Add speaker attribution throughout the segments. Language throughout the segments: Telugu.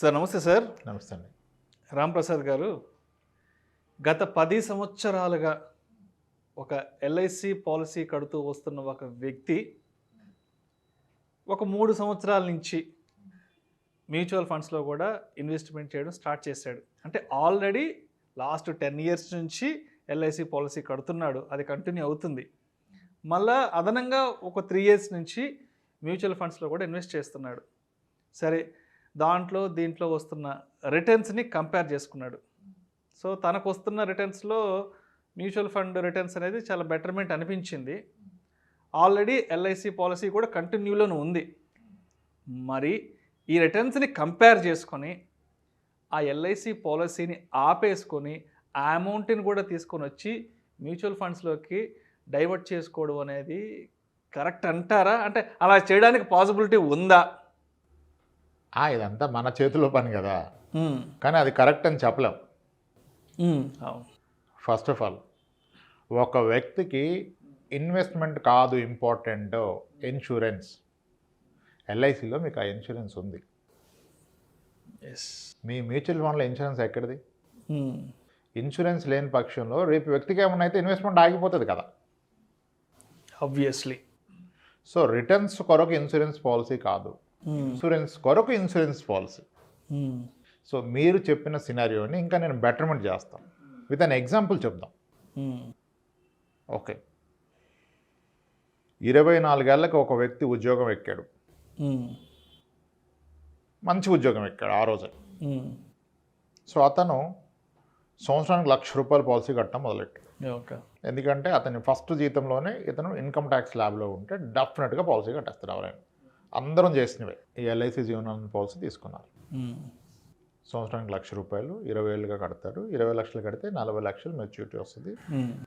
Speaker 1: సార్ నమస్తే సార్.
Speaker 2: నమస్తే అండి.
Speaker 1: ప్రసాద్ గారు, గత 10 సంవత్సరాలుగా ఒక ఎల్ఐసి పాలసీ కడుతూ వస్తున్న ఒక వ్యక్తి ఒక 3 సంవత్సరాల నుంచి మ్యూచువల్ ఫండ్స్లో కూడా ఇన్వెస్ట్మెంట్ చేయడం స్టార్ట్ చేశాడు. అంటే ఆల్రెడీ లాస్ట్ 10 ఇయర్స్ నుంచి ఎల్ఐసి పాలసీ కడుతున్నాడు, అది కంటిన్యూ అవుతుంది. మళ్ళా అదనంగా ఒక 3 ఇయర్స్ నుంచి మ్యూచువల్ ఫండ్స్లో కూడా ఇన్వెస్ట్ చేస్తున్నాడు. సరే, దీంట్లో వస్తున్న రిటర్న్స్ని కంపేర్ చేసుకున్నాడు. సో తనకు వస్తున్న రిటర్న్స్లో మ్యూచువల్ ఫండ్ రిటర్న్స్ అనేది చాలా బెటర్మెంట్ అనిపించింది. ఆల్రెడీ ఎల్ఐసి పాలసీ కూడా కంటిన్యూలోనే ఉంది. మరి ఈ రిటర్న్స్ని కంపేర్ చేసుకొని ఆ ఎల్ఐసి పాలసీని ఆపేసుకొని ఆ అమౌంట్ని కూడా తీసుకొని వచ్చి మ్యూచువల్ ఫండ్స్లోకి డైవర్ట్ చేసుకోవడం అనేది కరెక్ట్ అంటారా? అంటే అలా చేయడానికి పాసిబిలిటీ ఉందా?
Speaker 2: ఇదంతా మన చేతిలో పని కదా, కానీ అది కరెక్ట్ అని చెప్పలేం. ఫస్ట్ ఆఫ్ ఆల్, ఒక వ్యక్తికి ఇన్వెస్ట్మెంట్ కాదు ఇంపార్టెంట్, ఇన్సూరెన్స్. ఎల్ఐసిలో మీకు ఆ ఇన్సూరెన్స్ ఉంది. మీ మ్యూచువల్ ఫండ్లో ఇన్సూరెన్స్ ఎక్కడిది? ఇన్సూరెన్స్ లేని పక్షంలో రేపు వ్యక్తికి ఏమన్నా అయితే ఇన్వెస్ట్మెంట్ ఆగిపోతుంది కదా,
Speaker 1: ఆబ్వియస్లీ.
Speaker 2: సో రిటర్న్స్ కొరకు ఇన్సూరెన్స్ పాలసీ కాదు, ఇన్సూరెన్స్ కొరకు ఇన్సూరెన్స్ పాలసీ. సో మీరు చెప్పిన సినారియోని ఇంకా నేను బెటర్మెంట్ చేస్తాను. విత్ అన్ ఎగ్జాంపుల్ చెప్దాం. ఓకే, 24 ఏళ్ళకి ఒక వ్యక్తి ఉద్యోగం ఎక్కాడు, మంచి ఉద్యోగం ఎక్కాడు ఆ రోజే. సో అతను సంవత్సరానికి ₹1,00,000 పాలసీ కట్టడం మొదలెట్టాడు. ఎందుకంటే అతని ఫస్ట్ జీతంలోనే ఇతను ఇన్కమ్ ట్యాక్స్ ల్యాబ్లో ఉంటే డెఫినెట్గా పాలసీ కట్టేస్తారు. ఎవరైనా అందరం చేసినవే ఈ ఎల్ఐసి జీవనానంద పాలసీ తీసుకున్నారు. సంవత్సరానికి ₹1,00,000 20 ఏళ్ళుగా కడతాడు. 20 లక్షలు కడితే 40 లక్షలు మెచ్యూరిటీ వస్తుంది.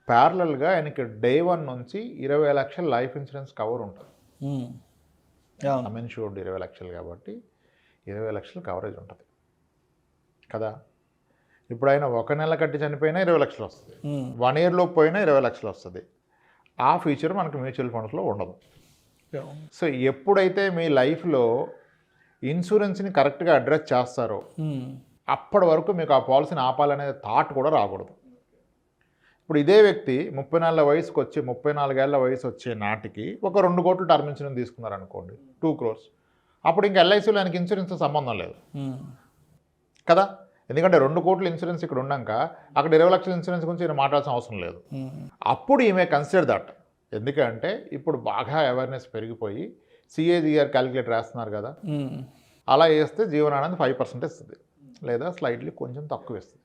Speaker 2: ప్యారలల్గా ఆయనకి డే 1 నుంచి 20 లక్షల లైఫ్ ఇన్సూరెన్స్ కవర్ ఉంటుంది. అమెన్షూర్డ్ 20 లక్షలు కాబట్టి 20 లక్షల కవరేజ్ ఉంటుంది కదా. ఇప్పుడు ఆయన 1 నెల కట్టి చనిపోయినా 20 లక్షలు వస్తుంది, 1 ఇయర్లో పోయినా 20 లక్షలు వస్తుంది. ఆ ఫీచర్ మనకు మ్యూచువల్ ఫండ్స్లో ఉండదు. సో ఎప్పుడైతే మీ లైఫ్లో ఇన్సూరెన్స్ని కరెక్ట్గా అడ్రస్ చేస్తారో అప్పటి వరకు మీకు ఆ పాలసీని ఆపాలనే థాట్ కూడా రాకూడదు. ఇప్పుడు ఇదే వ్యక్తి 34 వయసుకు వచ్చి 34 ఏళ్ళ వయసు వచ్చే నాటికి ఒక 2 కోట్లు టర్మ్ ఇన్సూరెన్స్ తీసుకున్నారనుకోండి, 2 crores. అప్పుడు ఇంకా ఎల్ఐసిలో ఆయనకి ఇన్సూరెన్స్ సంబంధం లేదు కదా. ఎందుకంటే 2 కోట్ల ఇన్సూరెన్స్ ఇక్కడ ఉన్నాక అక్కడ 20 లక్షల ఇన్సూరెన్స్ గురించి ఈయన మాట్లాడాల్సిన అవసరం లేదు. అప్పుడు ఈమె కన్సిడర్ దట్. ఎందుకంటే ఇప్పుడు బాగా అవేర్నెస్ పెరిగిపోయి సిఏజిఆర్ క్యాలిక్యులేటర్ వేస్తున్నారు కదా, అలా వేస్తే జీవనానంద్ 5% ఇస్తుంది, లేదా స్లైట్లీ కొంచెం తక్కువ ఇస్తుంది.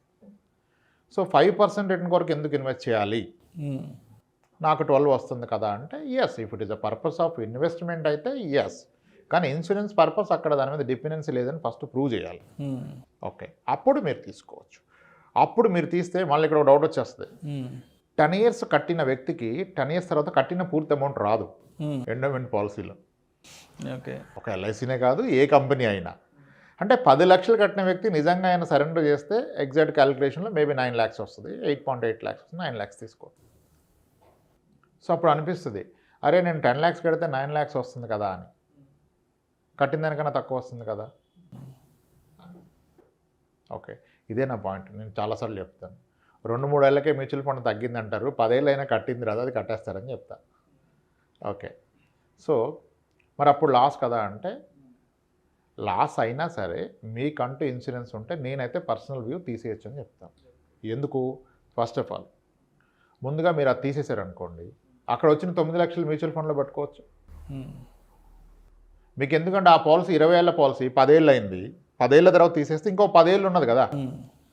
Speaker 2: సో 5% రిటర్న్ కొరకు ఎందుకు ఇన్వెస్ట్ చేయాలి? నాకు 12 వస్తుంది కదా అంటే yes, if it is a purpose of investment అయితే ఎస్. కానీ ఇన్సూరెన్స్ పర్పస్ అక్కడ దాని మీద డిపెండెన్సీ లేదని ఫస్ట్ ప్రూవ్ చేయాలి. ఓకే, అప్పుడు మీరు తీసుకోవచ్చు. అప్పుడు మీరు తీస్తే మళ్ళీ ఇక్కడ డౌట్ వచ్చేస్తుంది. 10 ఇయర్స్ కట్టిన వ్యక్తికి 10 ఇయర్స్ తర్వాత కట్టిన పూర్తి అమౌంట్ రాదు ఎండోమెంట్ పాలసీలో.
Speaker 1: ఓకే,
Speaker 2: ఒక ఎల్ఐసీనే కాదు, ఏ కంపెనీ అయినా. అంటే 10 లక్షలు కట్టిన వ్యక్తి నిజంగా ఆయన సరెండర్ చేస్తే ఎగ్జాక్ట్ క్యాలిక్యులేషన్లో మేబీ 9 lakhs వస్తుంది, 8.8 lakhs వస్తుంది, 9 lakhs తీసుకో. సో అప్పుడు అనిపిస్తుంది, అరే నేను 10 lakhs కడితే 9 lakhs వస్తుంది కదా అని, కట్టిన దానికన్నా తక్కువ వస్తుంది కదా. ఓకే, ఇదే నా పాయింట్. నేను చాలాసార్లు చెప్తాను, 2-3 ఏళ్ళకే మ్యూచువల్ ఫండ్ తగ్గింది అంటారు, 10 ఏళ్ళు అయినా కట్టింది రాదు, అది కట్టేస్తారని చెప్తా. ఓకే, సో మరి అప్పుడు లాస్ కదా అంటే, లాస్ అయినా సరే మీకంటూ ఇన్సూరెన్స్ ఉంటే నేనైతే పర్సనల్ వ్యూ తీసేయచ్చు అని చెప్తాను. ఎందుకు? ఫస్ట్ ఆఫ్ ఆల్, ముందుగా మీరు అది తీసేశారనుకోండి, అక్కడ వచ్చిన 9 లక్షలు మ్యూచువల్ ఫండ్లో పెట్టుకోవచ్చు మీకు. ఎందుకంటే ఆ పాలసీ 20 ఏళ్ళ పాలసీ 10 ఏళ్ళు అయింది, 10 ఏళ్ళ తర్వాత తీసేస్తే ఇంకో 10 ఏళ్ళు ఉన్నది కదా.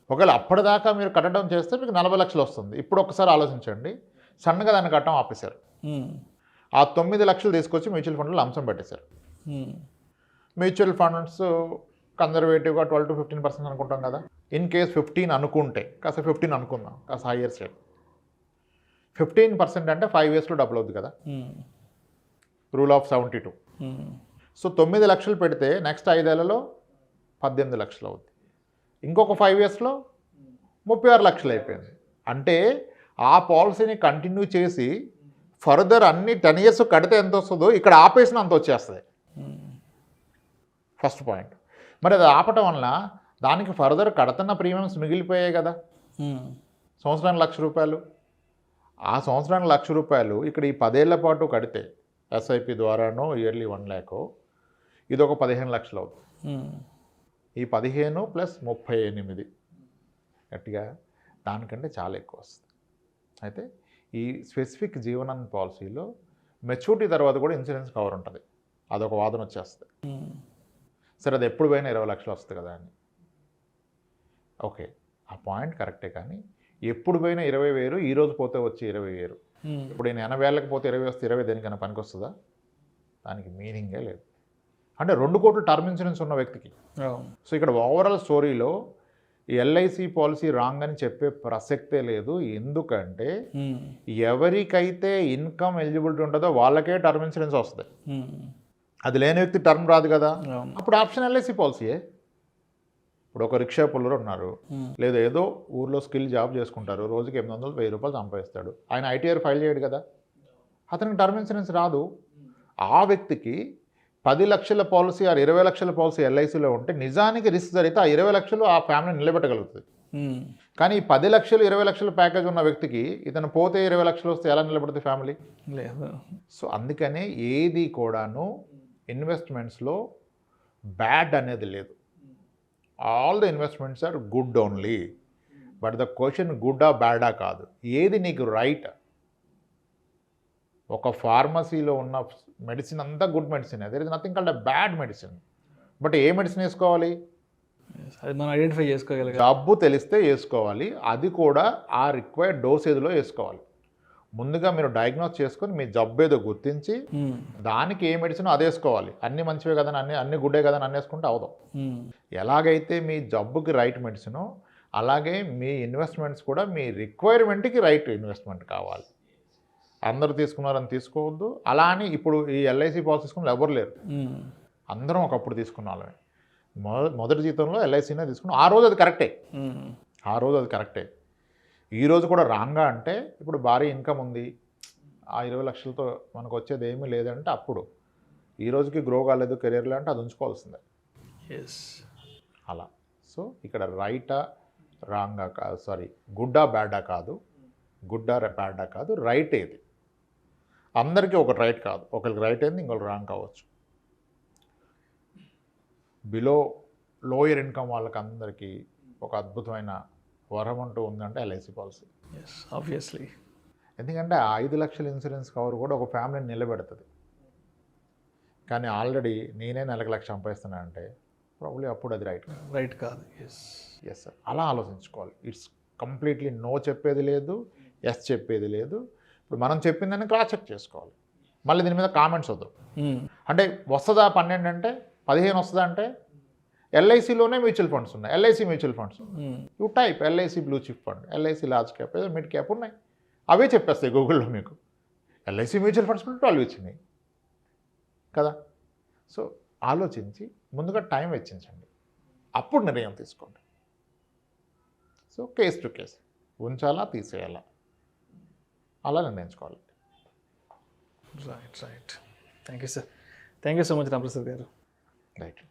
Speaker 2: ఒకవేళ అప్పటిదాకా మీరు కట్టడం చేస్తే మీకు 40 లక్షలు వస్తుంది. ఇప్పుడు ఒకసారి ఆలోచించండి, సన్నగా దాన్ని కట్టడం ఆపేశారు, ఆ 9 లక్షలు తీసుకొచ్చి మ్యూచువల్ ఫండ్లో లంసం పెట్టేశారు. మ్యూచువల్ ఫండ్స్ కన్జర్వేటివ్గా 12 to 15% అనుకుంటాం కదా. ఇన్ కేస్ 15 అనుకుంటే, కాస్త 15 అనుకుందాం, కాస్త హైయర్ స్టేట్. 15% అంటే 5 yearsలో డబుల్ అవుతుంది కదా, రూల్ ఆఫ్ 72. సో 9 లక్షలు పెడితే నెక్స్ట్ 5 ఏళ్లలో 18 లక్షలు అవుతుంది. ఇంకొక 5 yearsలో 36 లక్షలు అయిపోయింది. అంటే ఆ పాలసీని కంటిన్యూ చేసి ఫర్దర్ అన్ని 10 years కడితే ఎంత వస్తుందో ఇక్కడ ఆపేసిన అంత వచ్చేస్తుంది. First point. మరి అది ఆపటం వలన దానికి ఫర్దర్ కడుతున్న ప్రీమియమ్స్ మిగిలిపోయాయి కదా, సంవత్సరానికి ₹1,00,000. ఆ సంవత్సరానికి ₹1,00,000 ఇక్కడ ఈ 10 ఏళ్ల పాటు కడితే ఎస్ఐపి ద్వారానో ఇయర్లీ 1,00,000, ఇది ఒక 15 లక్షలు అవుతుంది. ఈ 15 + 38 గట్టిగా దానికంటే చాలా ఎక్కువ వస్తుంది. అయితే ఈ స్పెసిఫిక్ జీవనాన్ని పాలసీలో మెచ్యూరిటీ తర్వాత కూడా ఇన్సూరెన్స్ కవర్ ఉంటుంది. అదొక వాదన వచ్చేస్తుంది. సరే అది ఎప్పుడు పోయినా 20 లక్షలు వస్తుంది కదా అని. ఓకే, ఆ పాయింట్ కరెక్టే, కానీ ఎప్పుడు పోయినా 20,000, ఈ రోజు పోతే వచ్చి 20,000. ఇప్పుడు నేను 80 ఏళ్ళకి పోతే 20 వస్తే 20 దేనికైనా పనికి వస్తుందా? దానికి మీనింగే లేదు. అంటే 2 కోట్ల టర్మ్ ఇన్సూరెన్స్ ఉన్న వ్యక్తికి. సో ఇక్కడ ఓవరాల్ స్టోరీలో ఈ ఎల్ఐసి పాలసీ రాంగ్ అని చెప్పే ప్రసక్తే లేదు. ఎందుకంటే ఎవరికైతే ఇన్కమ్ ఎలిజిబిలిటీ ఉంటుందో వాళ్ళకే టర్మ్ ఇన్సూరెన్స్ వస్తుంది. అది లేని వ్యక్తి టర్మ్ రాదు కదా. అప్పుడు ఆప్షన్ ఎల్ఐసి పాలసీయే. ఇప్పుడు ఒక రిక్షా పుల్లరు ఉన్నారు, లేదా ఏదో ఊర్లో స్కిల్ జాబ్ చేసుకుంటారు, రోజుకి 800, ₹1,000 సంపాదిస్తాడు. ఆయన ఐటీఆర్ ఫైల్ చేయడు కదా, అతనికి టర్మ్ ఇన్సూరెన్స్ రాదు. ఆ వ్యక్తికి 10 లక్షల పాలసీ ఆ 20 లక్షల పాలసీ ఎల్ఐసిలో ఉంటే నిజానికి రిస్క్ జరిగితే ఆ 20 లక్షలు ఆ ఫ్యామిలీ నిలబెట్టగలుగుతుంది. కానీ ఈ 10 లక్షలు 20 లక్షల ప్యాకేజ్ ఉన్న వ్యక్తికి ఇతను పోతే 20 లక్షలు వస్తే ఎలా నిలబడుతుంది ఫ్యామిలీ?
Speaker 1: లేదు.
Speaker 2: సో అందుకనే ఏది కూడాను ఇన్వెస్ట్మెంట్స్లో బ్యాడ్ అనేది లేదు. All the investments are good only. But the question గుడ్డా బ్యాడా కాదు, ఏది నీకు రైట్. ఒక ఫార్మసీలో ఉన్న మెడిసిన్ అంతా good medicine, there is nothing called a bad medicine. But ఏ మెడిసిన్ వేసుకోవాలి?
Speaker 1: అది మనం ఐడెంటిఫై చేసుకోగలిగాం.
Speaker 2: డబ్బు తెలిస్తే వేసుకోవాలి, అది కూడా ఆ రిక్వైర్డ్ డోసేజ్లో వేసుకోవాలి. ముందుగా మీరు డయాగ్నోస్ చేసుకొని మీ జబ్బు ఏదో గుర్తించి దానికి ఏ మెడిసిన్ అది వేసుకోవాలి. అన్ని మంచివే కదని అన్ని గుడ్డే కదని అన్నేసుకుంటే అవదు. ఎలాగైతే మీ జబ్బుకి రైట్ మెడిసినో అలాగే మీ ఇన్వెస్ట్మెంట్స్ కూడా మీ రిక్వైర్మెంట్కి రైట్ ఇన్వెస్ట్మెంట్ కావాలి. అందరూ తీసుకున్నారని తీసుకోవద్దు. అలా అని ఇప్పుడు ఈ ఎల్ఐసి పాలసీ తీసుకున్న ఎవరు లేరు, అందరం ఒకప్పుడు తీసుకున్న వాళ్ళమే. మొదటి జీతంలో ఎల్ఐసినే తీసుకున్నాం. ఆ రోజు అది కరెక్టే. ఈ రోజు కూడా రాంగా అంటే ఇప్పుడు భారీ ఇన్కమ్ ఉంది, ఆ 20 లక్షలతో మనకు వచ్చేది ఏమీ లేదంటే అప్పుడు ఈ రోజుకి గ్రో కాలేదు కెరీర్లో అంటే అది ఉంచుకోవాల్సిందే. అలా. సో ఇక్కడ రైటా రాంగా కాదు, సారీ గుడ్డా బ్యాడా కాదు, రైట్ ఏది. అందరికీ ఒకటి రైట్ కాదు, ఒకరికి రైట్ అయింది ఇంకొకరికి రాంగ్ కావచ్చు. లోయర్ ఇన్కమ్ వాళ్ళకి అందరికీ ఒక అద్భుతమైన వరం అంటూ ఉందంటే ఎల్ఐసి పాలసీ.
Speaker 1: ఆబ్వియస్లీ.
Speaker 2: ఎందుకంటే ఆ 5 లక్షల ఇన్సూరెన్స్ కవర్ కూడా ఒక ఫ్యామిలీని నిలబెడుతుంది. కానీ ఆల్రెడీ నేనే నెలకు 1,00,000 సంపాదిస్తున్నానంటే ప్రాబ్లీ అప్పుడు అది రైట్ కాదు. ఎస్ సార్, అలా ఆలోచించుకోవాలి. ఇట్స్ కంప్లీట్లీ నో చెప్పేది లేదు, ఎస్ చెప్పేది లేదు. ఇప్పుడు మనం చెప్పిందని క్రాస్ చెక్ చేసుకోవాలి. మళ్ళీ దీని మీద కామెంట్స్ వద్దు. అంటే వస్తుందా 12 అంటే 15 వస్తుందా అంటే ఎల్ఐసిలోనే మ్యూచువల్ ఫండ్స్ ఉన్నాయి, LIC mutual funds. You type LIC blue chip fund, LIC large cap, ఏదో మిడ్ క్యాప్ ఉన్నాయి, అవే చెప్పేస్తాయి గూగుల్లో మీకు. ఎల్ఐసి మ్యూచువల్ ఫండ్స్ 12 ఇచ్చినాయి కదా. సో ఆలోచించి ముందుగా టైం వెచ్చించండి, అప్పుడు నిర్ణయం తీసుకోండి. సో కేస్ టు కేస్ ఉంచాలా తీసేయాలా అలా నిర్ణయించుకోవాలి.
Speaker 1: Right. Thank you sir. Thank you so much Ramprasad గారు.
Speaker 2: రైట్.